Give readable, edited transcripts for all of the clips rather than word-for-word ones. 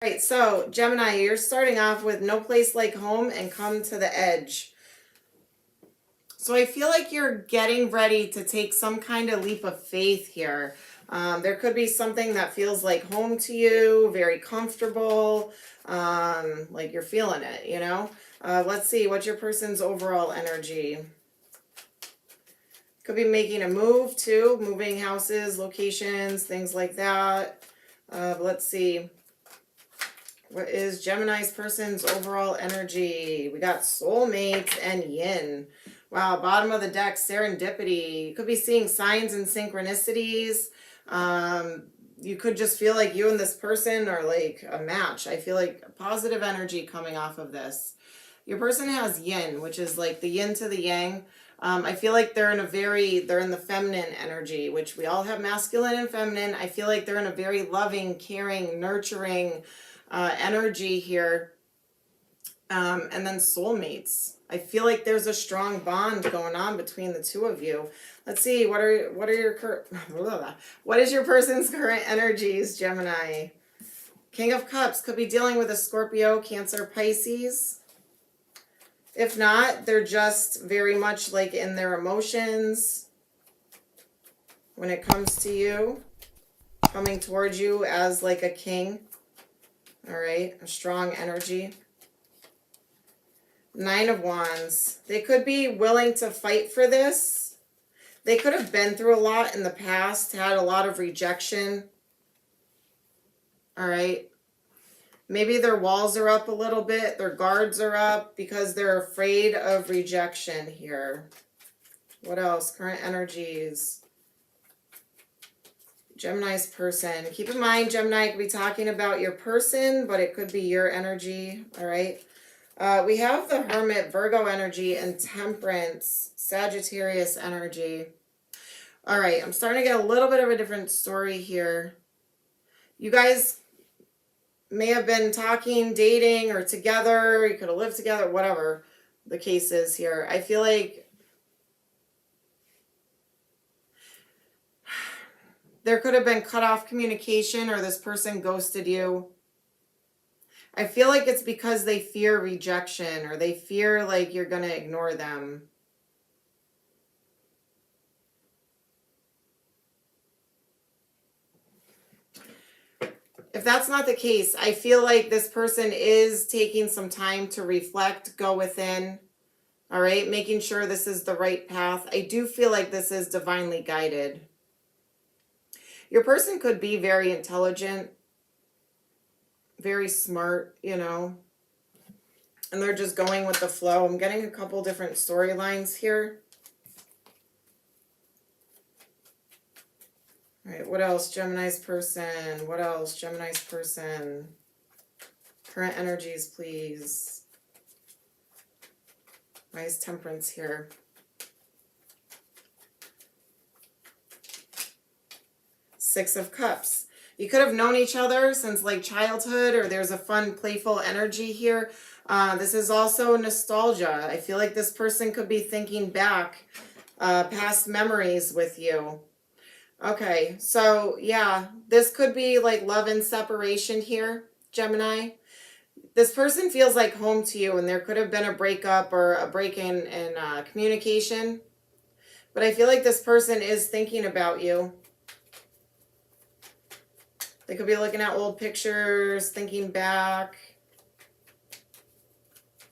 All right, so Gemini, you're starting off with no place like home and come to the edge. So I feel like you're getting ready to take some kind of leap of faith here. There could be something that feels like home to you, very comfortable, like you're feeling it, you know? Let's see, what's your person's overall energy? Could be making a move too, moving houses, locations, things like that. Let's see. What is Gemini's person's overall energy? We got soulmates and yin. Wow, bottom of the deck, serendipity. You could be seeing signs and synchronicities. You could just feel like you and this person are like a match. I feel like positive energy coming off of this. Your person has yin, which is like the yin to the yang. I feel like they're in the feminine energy, which we all have masculine and feminine. I feel like they're in a very loving, caring, nurturing energy here. And then soulmates. I feel like there's a strong bond going on between the two of you. Let's see, what is your person's current energies, Gemini? King of Cups could be dealing with a Scorpio, Cancer, Pisces. If not, they're just very much like in their emotions when it comes to you, coming towards you as like a king. All right, a strong energy. Nine of Wands. They could be willing to fight for this. They could have been through a lot in the past, had a lot of rejection. All right. Maybe their walls are up a little bit. Their guards are up because they're afraid of rejection here. What else? Current energies. Gemini's person. Keep in mind, Gemini could be talking about your person, but it could be your energy. All right. We have the Hermit, Virgo energy, and Temperance, Sagittarius energy. All right, I'm starting to get a little bit of a different story here. You guys may have been talking, dating, or together. You could have lived together, whatever the case is here. I feel like there could have been cut off communication, or this person ghosted you. I feel like it's because they fear rejection, or they fear like you're going to ignore them. If that's not the case, I feel like this person is taking some time to reflect, go within, all right, making sure this is the right path. I do feel like this is divinely guided. Your person could be very intelligent, very smart, you know, and they're just going with the flow. I'm getting a couple different storylines here. All right, what else? Gemini's person. What else? Gemini's person. Current energies, please. Why is Temperance here? Six of Cups. You could have known each other since like childhood, or there's a fun, playful energy here. This is also nostalgia. I feel like this person could be thinking back, past memories with you. Okay, so yeah, this could be like love and separation here, Gemini. This person feels like home to you, and there could have been a breakup or a break in communication. But I feel like this person is thinking about you. They could be looking at old pictures, thinking back,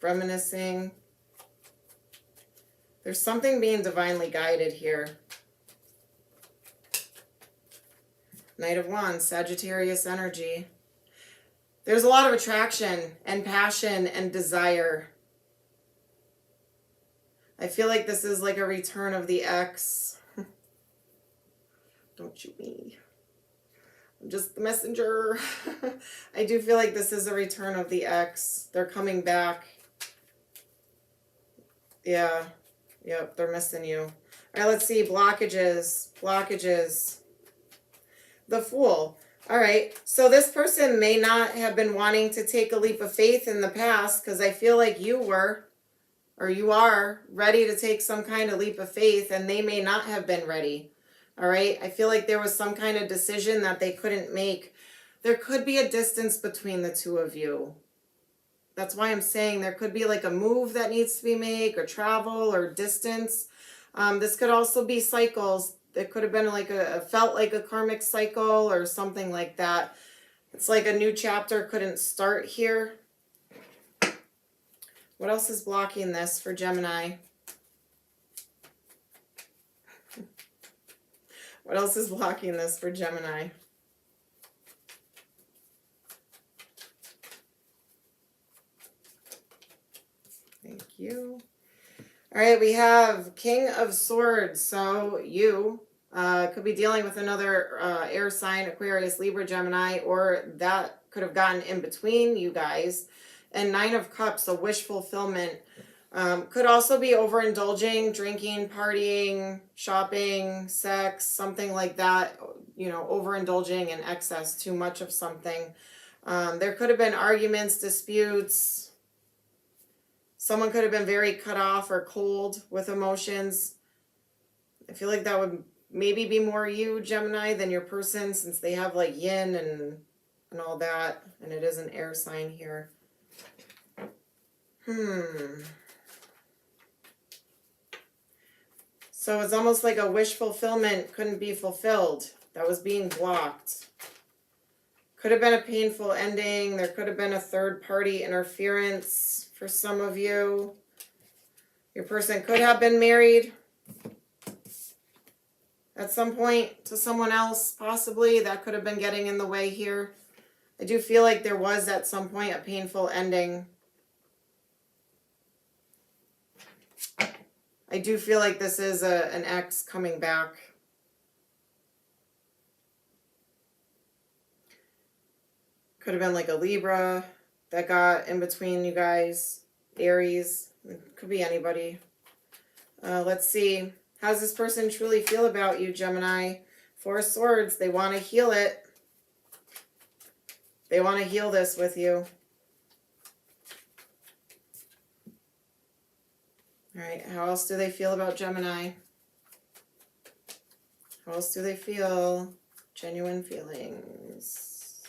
reminiscing. There's something being divinely guided here. Knight of Wands, Sagittarius energy. There's a lot of attraction and passion and desire. I feel like this is like a return of the ex. Don't shoot me. I'm just the messenger. I do feel like this is a return of the ex. They're coming back. Yeah. Yep, they're missing you. All right, let's see. Blockages. Blockages. The Fool. All right, so this person may not have been wanting to take a leap of faith in the past, because I feel like you were, or you are, ready to take some kind of leap of faith, and they may not have been ready. All right, I feel like there was some kind of decision that they couldn't make. There could be a distance between the two of you. That's why I'm saying there could be like a move that needs to be made, or travel, or distance. This could also be cycles. It could have been like felt like a karmic cycle or something like that. It's like a new chapter couldn't start here. What else is blocking this for Gemini? What else is blocking this for Gemini? Thank you. All right, we have King of Swords. So you could be dealing with another air sign, Aquarius, Libra, Gemini, or that could have gotten in between you guys. And Nine of Cups, a wish fulfillment. Could also be overindulging, drinking, partying, shopping, sex, something like that. You know, overindulging in excess, too much of something. There could have been arguments, disputes. Someone could have been very cut off or cold with emotions. I feel like that would maybe be more you, Gemini, than your person, since they have like yin and all that. And it is an air sign here. So it's almost like a wish fulfillment couldn't be fulfilled. That was being blocked. Could have been a painful ending. There could have been a third party interference for some of you. Your person could have been married at some point to someone else, possibly. That could have been getting in the way here. I do feel like there was at some point a painful ending. I do feel like this is an ex coming back. Could have been like a Libra that got in between you guys. Aries. It could be anybody. Let's see. How does this person truly feel about you, Gemini? Four of Swords. They want to heal it. They want to heal this with you. All right, how else do they feel about Gemini? How else do they feel? Genuine feelings.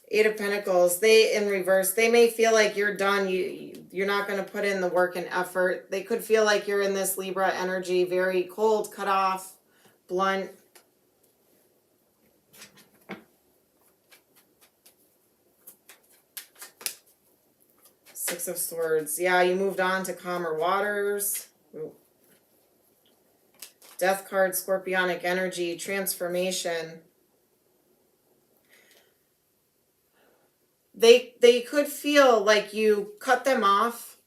Eight of Pentacles. They, in reverse, they may feel like you're done. You're not going to put in the work and effort. They could feel like you're in this Libra energy, very cold, cut off, blunt. Six of Swords. Yeah, you moved on to calmer waters. Ooh. Death card, Scorpionic energy, transformation. They could feel like you cut them off,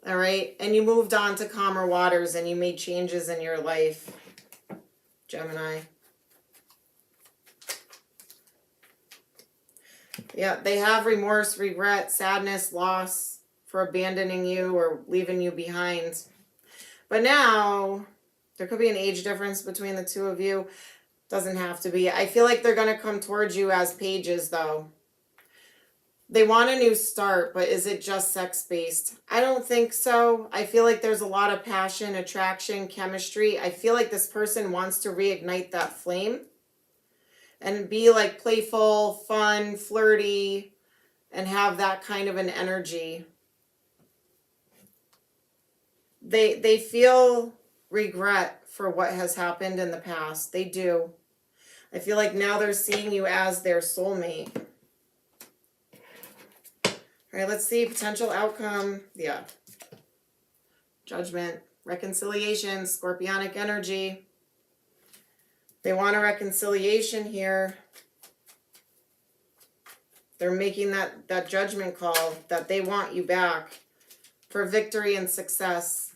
all right, and you moved on to calmer waters and you made changes in your life, Gemini. Yeah, they have remorse, regret, sadness, loss for abandoning you or leaving you behind. But now, there could be an age difference between the two of you. Doesn't have to be. I feel like they're going to come towards you as pages, though. They want a new start, but is it just sex-based? I don't think so. I feel like there's a lot of passion, attraction, chemistry. I feel like this person wants to reignite that flame and be like playful, fun, flirty, and have that kind of an energy. They feel regret for what has happened in the past. They do. I feel like now they're seeing you as their soulmate. All right, let's see. Potential outcome. Yeah. Judgment. Reconciliation. Scorpionic energy. They want a reconciliation here. They're making that judgment call that they want you back for victory and success.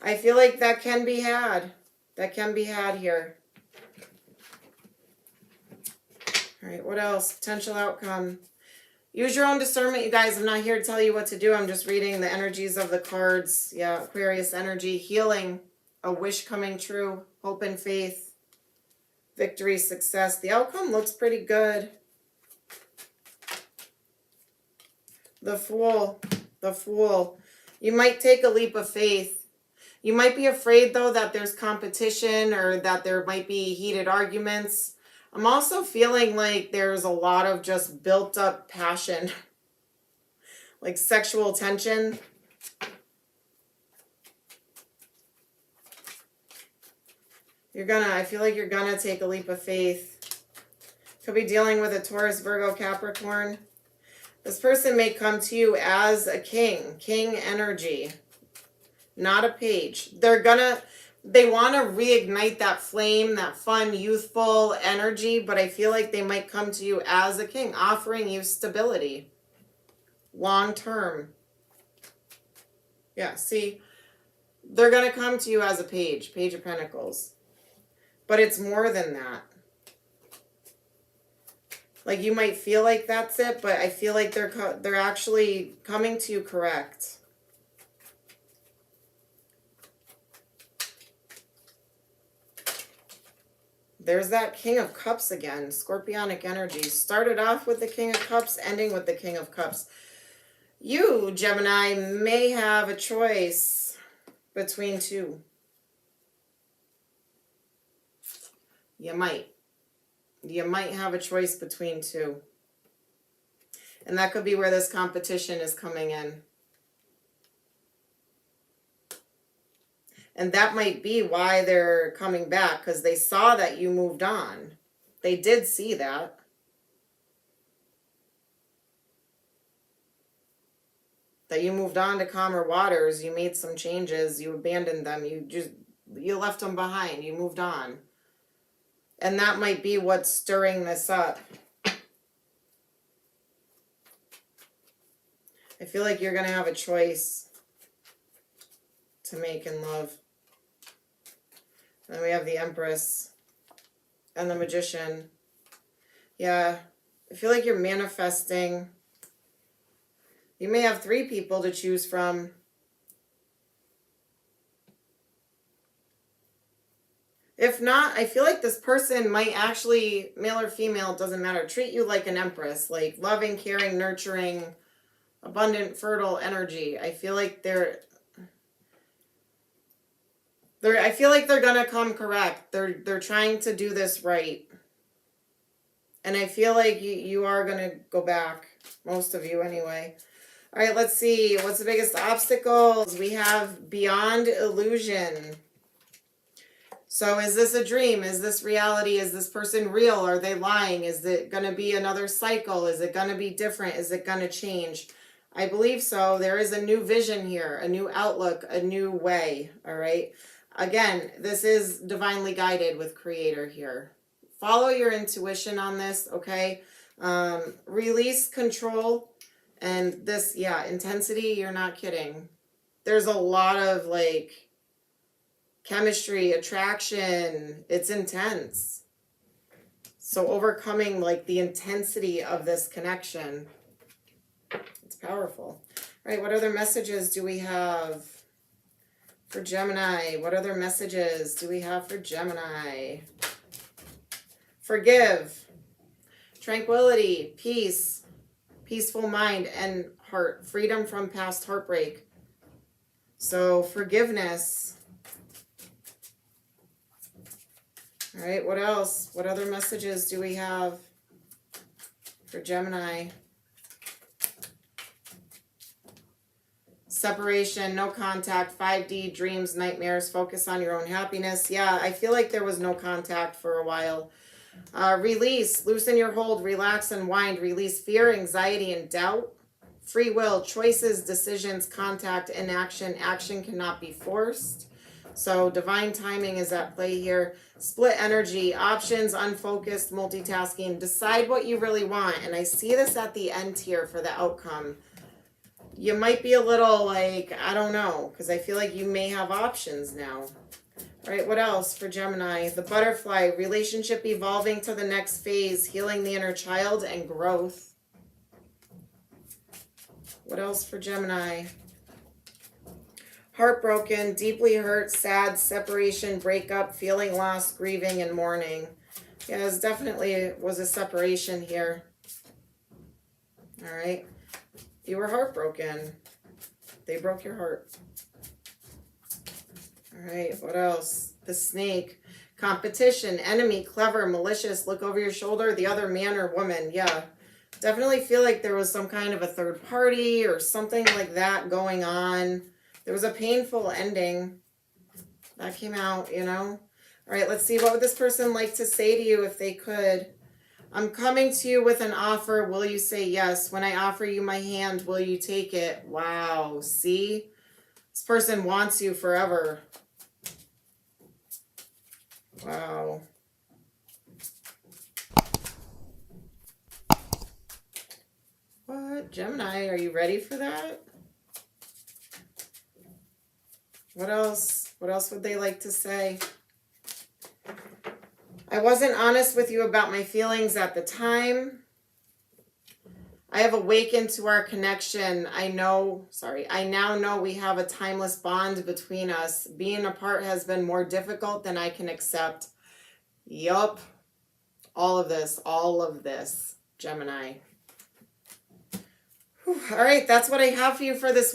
I feel like that can be had. That can be had here. All right, what else? Potential outcome. Use your own discernment, you guys. I'm not here to tell you what to do. I'm just reading the energies of the cards. Yeah, Aquarius energy. Healing. A wish coming true. Hope and faith. Victory, success. The outcome looks pretty good. The Fool. The Fool. You might take a leap of faith. You might be afraid, though, that there's competition or that there might be heated arguments. I'm also feeling like there's a lot of just built up passion, like sexual tension. I feel like you're gonna take a leap of faith. Could be dealing with a Taurus, Virgo, Capricorn. This person may come to you as a king energy, not a page. They want to reignite that flame, that fun, youthful energy, but I feel like they might come to you as a king, offering you stability, long term. Yeah, see, they're going to come to you as a page of pentacles. But it's more than that. Like, you might feel like that's it, but I feel like they're actually coming to you correct. There's that King of Cups again, Scorpionic energy. Started off with the King of Cups, ending with the King of Cups. You, Gemini, may have a choice between two. You might. You might have a choice between two. And that could be where this competition is coming in. And that might be why they're coming back, because they saw that you moved on. They did see that. That you moved on to calmer waters. You made some changes. You abandoned them. You left them behind. You moved on. And that might be what's stirring this up. I feel like you're going to have a choice to make in love. Then we have the Empress and the Magician. Yeah, I feel like you're manifesting. You may have 3 people to choose from. If not, I feel like this person might actually, male or female, it doesn't matter, treat you like an Empress, like loving, caring, nurturing, abundant, fertile energy. I feel like they're gonna come correct. They're trying to do this right. And I feel like you are gonna go back. Most of you anyway. All right, let's see. What's the biggest obstacles? We have beyond illusion. So is this a dream? Is this reality? Is this person real? Are they lying? Is it going to be another cycle? Is it going to be different? Is it going to change? I believe so. There is a new vision here, a new outlook, a new way. All right. Again, this is divinely guided with Creator here. Follow your intuition on this, okay? Release control and this, yeah, intensity. You're not kidding. There's a lot of like chemistry, attraction. It's intense. So overcoming like the intensity of this connection. It's powerful. All right, what other messages do we have for Gemini? What other messages do we have for Gemini? Forgive, tranquility, peace, peaceful mind and heart, freedom from past heartbreak. So forgiveness. All right, what else? What other messages do we have for Gemini? Separation, no contact, 5D, dreams, nightmares, focus on your own happiness. Yeah, I feel like there was no contact for a while. Release, loosen your hold, relax, unwind, release fear, anxiety, and doubt. Free will, choices, decisions, contact, inaction. Action cannot be forced. So divine timing is at play here. Split energy, options, unfocused, multitasking. Decide what you really want. And I see this at the end here for the outcome. You might be a little like, I don't know, because I feel like you may have options now. All right, what else for Gemini? The butterfly, relationship evolving to the next phase, healing the inner child and growth. What else for Gemini? Heartbroken, deeply hurt, sad, separation, breakup, feeling lost, grieving, and mourning. Yeah, it definitely was a separation here. All right. You were heartbroken. They broke your heart. All right, what else? The snake. Competition, enemy, clever, malicious, look over your shoulder, the other man or woman. Yeah, definitely feel like there was some kind of a third party or something like that going on. There was a painful ending that came out, you know. All right, let's see. What would this person like to say to you if they could? I'm coming to you with an offer. Will you say yes? When I offer you my hand, will you take it? Wow. See? This person wants you forever. Wow. What? Gemini, are you ready for that? What else? What else would they like to say? I wasn't honest with you about my feelings at the time. I have awakened to our connection. I now know we have a timeless bond between us. Being apart has been more difficult than I can accept. Yup. All of this, Gemini. Whew. All right, that's what I have for you for this week.